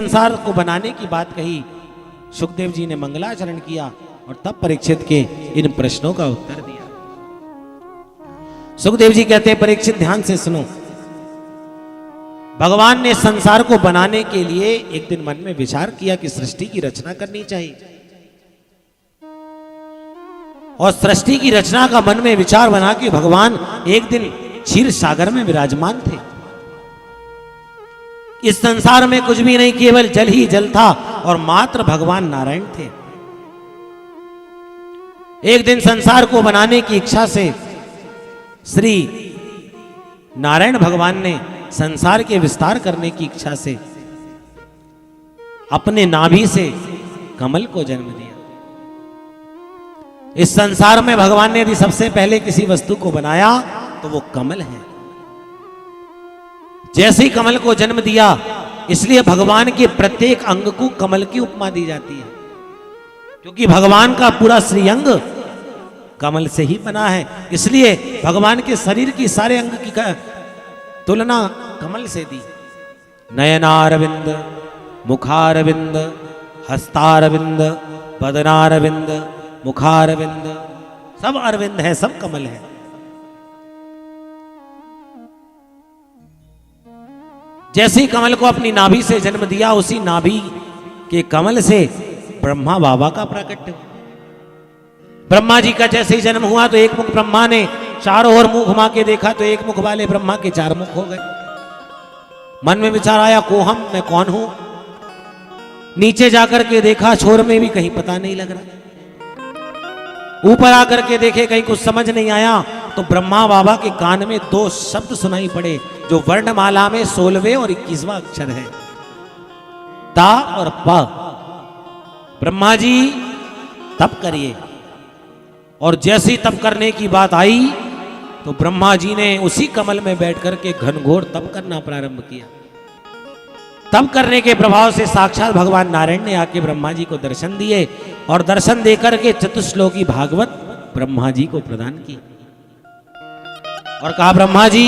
संसार को बनाने की बात कही, सुखदेव जी ने मंगलाचरण किया और तब परीक्षित के इन प्रश्नों का उत्तर दिया। सुखदेव जी कहते हैं, परीक्षित ध्यान से सुनो। भगवान ने संसार को बनाने के लिए एक दिन मन में विचार किया कि सृष्टि की रचना करनी चाहिए, और सृष्टि की रचना का मन में विचार बना कि भगवान एक दिन क्षीर सागर में विराजमान थे। इस संसार में कुछ भी नहीं, केवल जल ही जल था और मात्र भगवान नारायण थे। एक दिन संसार को बनाने की इच्छा से श्री नारायण भगवान ने संसार के विस्तार करने की इच्छा से अपने नाभि से कमल को जन्म दिया। इस संसार में भगवान ने यदि सबसे पहले किसी वस्तु को बनाया तो वो कमल है। जैसे ही कमल को जन्म दिया, इसलिए भगवान के प्रत्येक अंग को कमल की उपमा दी जाती है, क्योंकि भगवान का पूरा श्रीअंग कमल से ही बना है। इसलिए भगवान के शरीर की सारे अंग की तुलना कमल से दी। नयनारविंद, मुखारविंद, हस्तारविंद, बदनारविंद, मुखारविंद, सब अरविंद है, सब कमल है। जैसे ही कमल को अपनी नाभि से जन्म दिया, उसी नाभि के कमल से ब्रह्मा बाबा का प्राकट्य। ब्रह्मा जी का जैसे ही जन्म हुआ तो एक मुख ब्रह्मा ने चारों ओर मुंह घुमा के देखा तो एक मुख वाले ब्रह्मा के चार मुख हो गए। मन में विचार आया, कोहम, मैं कौन हूं? नीचे जाकर के देखा, छोर में भी कहीं पता नहीं लग रहा। ऊपर आकर के देखे, कहीं कुछ समझ नहीं आया तो ब्रह्मा बाबा के कान में दो शब्द सुनाई पड़े जो वर्णमाला में 16वें और 21वां अक्षर है, ता और प। ब्रह्मा जी तप करिए। और जैसी तप करने की बात आई तो ब्रह्मा जी ने उसी कमल में बैठ करके घनघोर तप करना प्रारंभ किया। तप करने के प्रभाव से साक्षात भगवान नारायण ने आके ब्रह्मा जी को दर्शन दिए और दर्शन देकर के चतुश्लोकी भागवत ब्रह्मा जी को प्रदान की और कहा, ब्रह्मा जी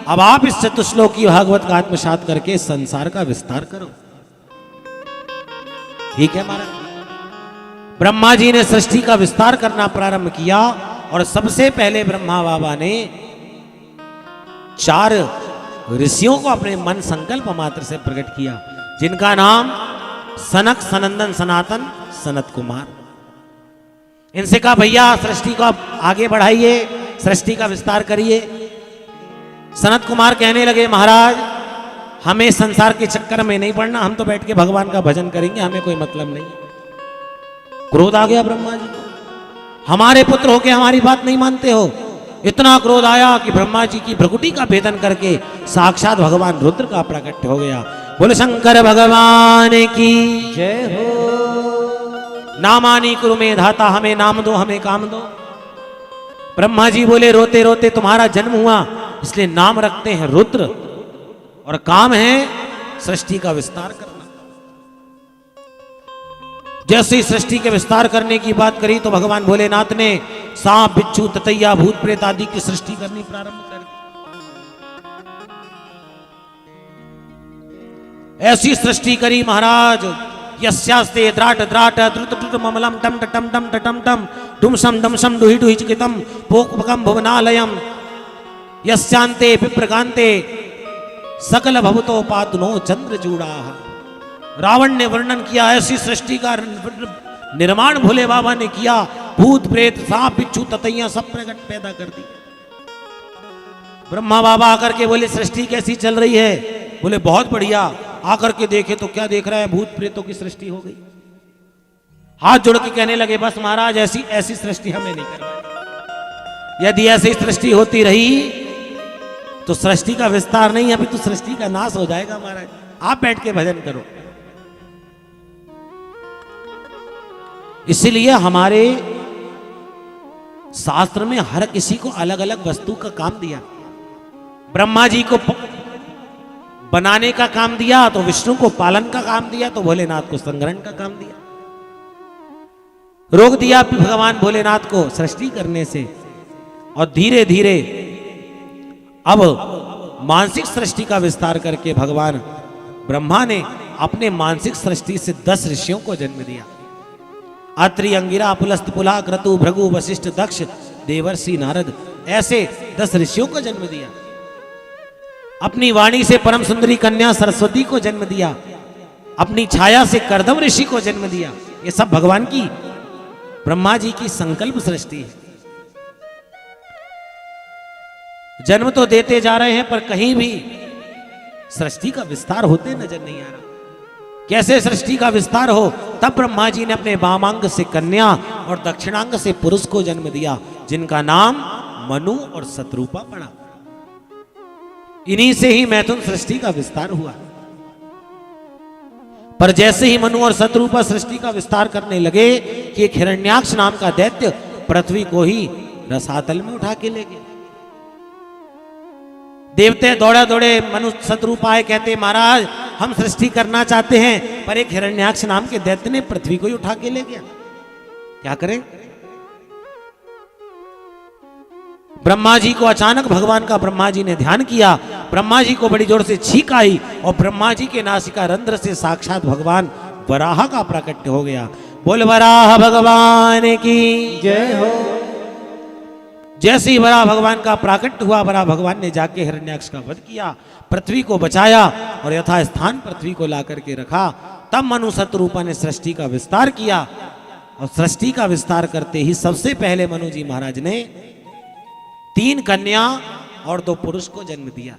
अब आप इस चतुश्लोकी भागवत का आत्मसात करके संसार का विस्तार करो। ठीक है महाराज। ब्रह्मा जी ने सृष्टि का विस्तार करना प्रारंभ किया और सबसे पहले ब्रह्मा बाबा ने 4 ऋषियों को अपने मन संकल्प मात्र से प्रकट किया, जिनका नाम सनक, सनंदन, सनातन, सनत कुमार। इनसे कहा, भैया सृष्टि को आप आगे बढ़ाइए, सृष्टि का विस्तार करिए। सनत कुमार कहने लगे, महाराज हमें संसार के चक्कर में नहीं पड़ना, हम तो बैठ के भगवान का भजन करेंगे, हमें कोई मतलब नहीं। क्रोध आ गया ब्रह्मा जी को, हमारे पुत्र होके हमारी बात नहीं मानते हो। इतना क्रोध आया कि ब्रह्मा जी की भ्रकुटी का भेदन करके साक्षात भगवान रुद्र का प्रकट हो गया। बोले शंकर भगवान की जय हो। नामानी कुरु में धाता, हमें नाम दो, हमें काम दो। ब्रह्मा जी बोले, रोते रोते तुम्हारा जन्म हुआ, इसलिए नाम रखते हैं रुद्र और काम है सृष्टि का विस्तार करना। जैसे ही सृष्टि के विस्तार करने की बात करी तो भगवान भोलेनाथ ने सांप, बिच्छू, ततैया, भूत प्रेत आदि की सृष्टि करनी प्रारंभ कर दी। ऐसी सृष्टि करी महाराज, यस्यास्ते द्राट द्राट द्रुत द्रुत ममलम टम टम टम टम टम डुमसम डमसम डुहि डुहि चिकितम पोकपकम भुवनालयम यस्यांते विप्रकांते सकल भवतो पातुनो चंद्र जूड़ा। रावण ने वर्णन किया, ऐसी सृष्टि का निर्माण भोले बाबा ने किया। भूत प्रेत, सांप, बिच्छू, ततैया सब प्रकट पैदा कर दी। ब्रह्मा बाबा आकर के बोले, सृष्टि कैसी चल रही है? बोले बहुत बढ़िया। आकर के देखे तो क्या देख रहा है, भूत प्रेतों की सृष्टि हो गई। हाथ जोड़ के कहने लगे, बस महाराज ऐसी ऐसी सृष्टि हमें नहीं करवानी। यदि ऐसी सृष्टि होती रही तो सृष्टि का विस्तार नहीं, अभी तो सृष्टि का नाश हो जाएगा महाराज। आप बैठ के भजन करो। इसलिए हमारे शास्त्र में हर किसी को अलग अलग वस्तु का काम दिया। ब्रह्मा जी को बनाने का काम दिया तो विष्णु को पालन का काम दिया, तो भोलेनाथ को संग्रहण का काम दिया। रोक दिया भगवान भोलेनाथ को सृष्टि करने से और धीरे धीरे अब मानसिक सृष्टि का विस्तार करके भगवान ब्रह्मा ने अपने मानसिक सृष्टि से 10 ऋषियों को जन्म दिया। अत्रि, अंगिरा, पुलस्त, पुला, क्रतु, भृगु, वशिष्ठ, दक्ष, देवर्षि, नारद, ऐसे 10 ऋषियों को जन्म दिया। अपनी वाणी से परम सुंदरी कन्या सरस्वती को जन्म दिया। अपनी छाया से कर्दम ऋषि को जन्म दिया। ये सब भगवान की, ब्रह्मा जी की संकल्प सृष्टि है। जन्म तो देते जा रहे हैं पर कहीं भी सृष्टि का विस्तार होते नजर नहीं आ रहा। कैसे सृष्टि का विस्तार हो, तब ब्रह्मा जी ने अपने वामांग से कन्या और दक्षिणांग से पुरुष को जन्म दिया, जिनका नाम मनु और शत्रुपा पड़ा। इन्हीं से ही मैथुन सृष्टि का विस्तार हुआ। पर जैसे ही मनु और शत्रुपा सृष्टि का विस्तार करने लगे कि एक हिरण्याक्ष नाम का दैत्य पृथ्वी को ही रसातल में उठा के ले गए। देवते दौड़ा दौड़े मनु शत्रुपा आए, कहते महाराज हम सृष्टि करना चाहते हैं, पर एक हिरण्याक्ष नाम के दैत्य ने पृथ्वी को ही उठा के ले गया, क्या करें। ब्रह्मा जी को अचानक भगवान का ब्रह्मा जी ने ध्यान किया। ब्रह्मा जी को बड़ी जोर से छींक आई और ब्रह्मा जी के नासिका रंध्र से साक्षात भगवान वराह का प्राकट्य हो गया। बोल वराह भगवान की जय हो। जैसे ही वराह भगवान का प्राकट्य हुआ, वराह भगवान ने जाके हिरण्याक्ष का वध किया, पृथ्वी को बचाया और यथा स्थान पृथ्वी को ला करके रखा। तब मनु शत्रुपा ने सृष्टि का विस्तार किया और सृष्टि का विस्तार करते ही सबसे पहले मनु जी महाराज ने 3 कन्या और 2 पुरुष को जन्म दिया।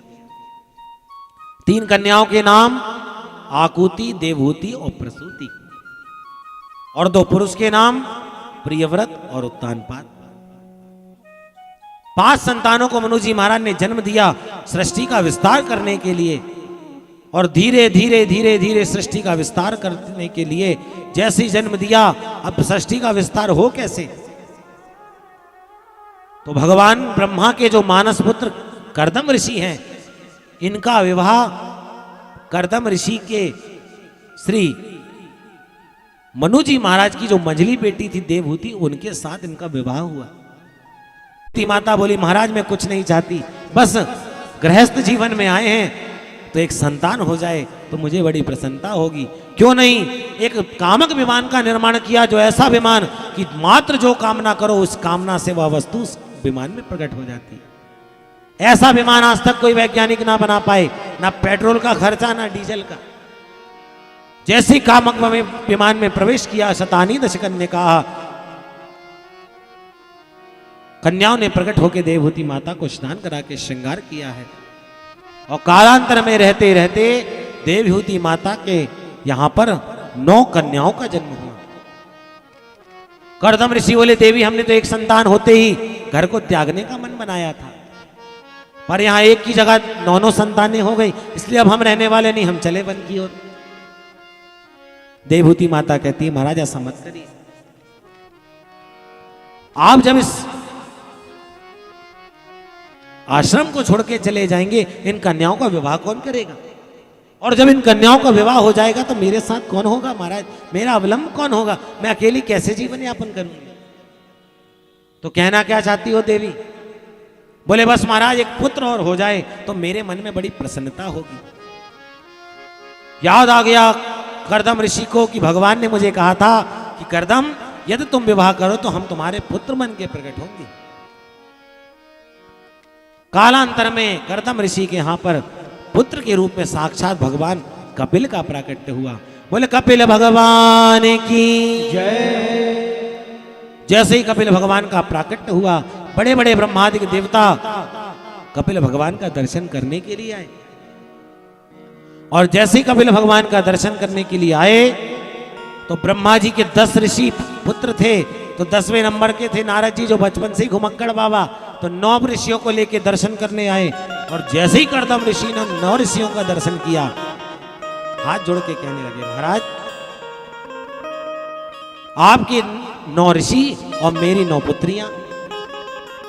3 कन्याओं के नाम आकुति, देवहूति और प्रसूति, और 2 पुरुष के नाम प्रियव्रत और उत्तानपाद। 5 संतानों को मनु जी महाराज ने जन्म दिया सृष्टि का विस्तार करने के लिए। और धीरे धीरे धीरे धीरे सृष्टि का विस्तार करने के लिए जैसे ही जन्म दिया, अब सृष्टि का विस्तार हो कैसे। तो भगवान ब्रह्मा के जो मानस पुत्र कर्दम ऋषि हैं, इनका विवाह कर्दम ऋषि के श्री मनु जी महाराज की जो मंझली बेटी थी देवहूति, उनके साथ इनका विवाह हुआ। माता बोली महाराज मैं कुछ नहीं चाहती, बस गृहस्थ जीवन में आए हैं तो एक संतान हो जाए तो मुझे बड़ी प्रसन्नता होगी। क्यों नहीं, एक कामक विमान का निर्माण किया, जो ऐसा विमान कि मात्र जो कामना करो उस कामना से वह वस्तु उस विमान में प्रकट हो जाती। ऐसा विमान आज तक कोई वैज्ञानिक ना बना पाए, ना पेट्रोल का खर्चा ना डीजल का। जैसे कामक विमान में प्रवेश किया, शतानी दशकन ने कहा, कन्याओं ने प्रकट होकर देवहूति माता को स्नान करा के श्रृंगार किया है। और कालांतर में रहते रहते देवहूति माता के यहां पर 9 कन्याओं का जन्म हुआ। कर्दम ऋषि बोले देवी हमने तो एक संतान होते ही घर को त्यागने का मन बनाया था, पर यहां एक की जगह 9 संतानें हो गई, इसलिए अब हम रहने वाले नहीं, हम चले वन की ओर। देवहूति माता कहती है महाराज ऐसा मत करिए, आप जब इस आश्रम को छोड़ के चले जाएंगे, इन कन्याओं का विवाह कौन करेगा, और जब इन कन्याओं का विवाह हो जाएगा तो मेरे साथ कौन होगा महाराज, मेरा अवलंब कौन होगा, मैं अकेली कैसे जीवन यापन करूंगी। तो कहना क्या चाहती हो देवी। बोले बस महाराज एक पुत्र और हो जाए तो मेरे मन में बड़ी प्रसन्नता होगी। याद आ गया कर्दम ऋषि को कि भगवान ने मुझे कहा था कि कर्दम यदि तुम विवाह करो तो हम तुम्हारे पुत्र मन के प्रकट होंगे। कालांतर में कर्दम ऋषि के यहां पर पुत्र के रूप में साक्षात भगवान कपिल का प्राकट्य हुआ। बोले कपिल भगवान की जय। जैसे ही कपिल भगवान का प्राकट्य हुआ, बड़े बड़े ब्रह्मादि देवता कपिल भगवान का दर्शन करने के लिए आए। और जैसे ही कपिल भगवान का दर्शन करने के लिए आए तो ब्रह्मा जी के 10 ऋषि पुत्र थे, तो 10वें नंबर के थे नारद जी, जो बचपन से ही घुमक्कड़ बाबा, तो 9 ऋषियों को लेके दर्शन करने आए। और जैसे ही कर्दम ऋषि ने 9 ऋषियों का दर्शन किया, हाथ जोड़ के कहने लगे महाराज आपके 9 ऋषि और मेरी 9 पुत्रियां,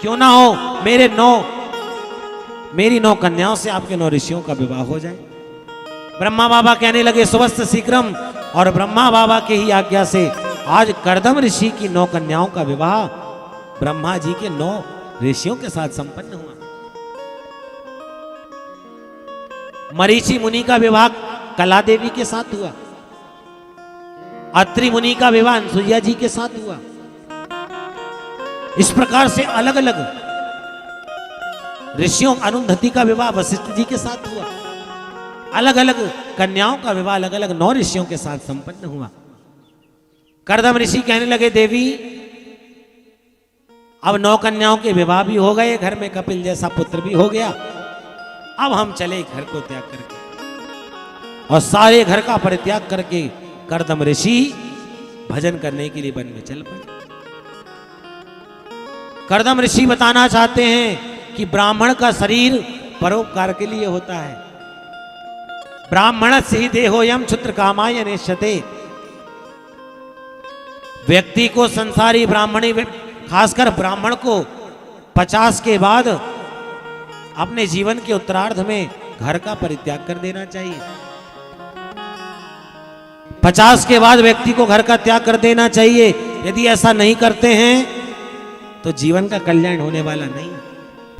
क्यों ना हो मेरी 9 कन्याओं से आपके 9 ऋषियों का विवाह हो जाए। ब्रह्मा बाबा कहने लगे सुवस्त शीघ्रम, और ब्रह्मा बाबा के ही आज्ञा से आज कर्दम ऋषि की 9 कन्याओं का विवाह ब्रह्मा जी के 9 ऋषियों के साथ संपन्न हुआ। मरीचि मुनि का विवाह कला देवी के साथ हुआ, अत्रि मुनि का विवाह अनसुईया जी के साथ हुआ। इस प्रकार से अलग अलग ऋषियों, अरुंधति का विवाह वशिष्ठ जी के साथ हुआ, अलग अलग कन्याओं का विवाह अलग अलग 9 ऋषियों के साथ संपन्न हुआ। कर्दम ऋषि कहने लगे, देवी अब 9 कन्याओं के विवाह भी हो गए, घर में कपिल जैसा पुत्र भी हो गया, अब हम चले घर को त्याग करके। और सारे घर का परित्याग करके कर्दम ऋषि भजन करने के लिए वन में चल पड़े। कर्दम ऋषि बताना चाहते हैं कि ब्राह्मण का शरीर परोपकार के लिए होता है। ब्राह्मण से ही देहोयम क्षुद्र कामाय नेष्यते। व्यक्ति को संसारी ब्राह्मणी, खासकर ब्राह्मण को 50 के बाद अपने जीवन के उत्तरार्ध में घर का परित्याग कर देना चाहिए। 50 के बाद व्यक्ति को घर का त्याग कर देना चाहिए। यदि ऐसा नहीं करते हैं तो जीवन का कल्याण होने वाला नहीं।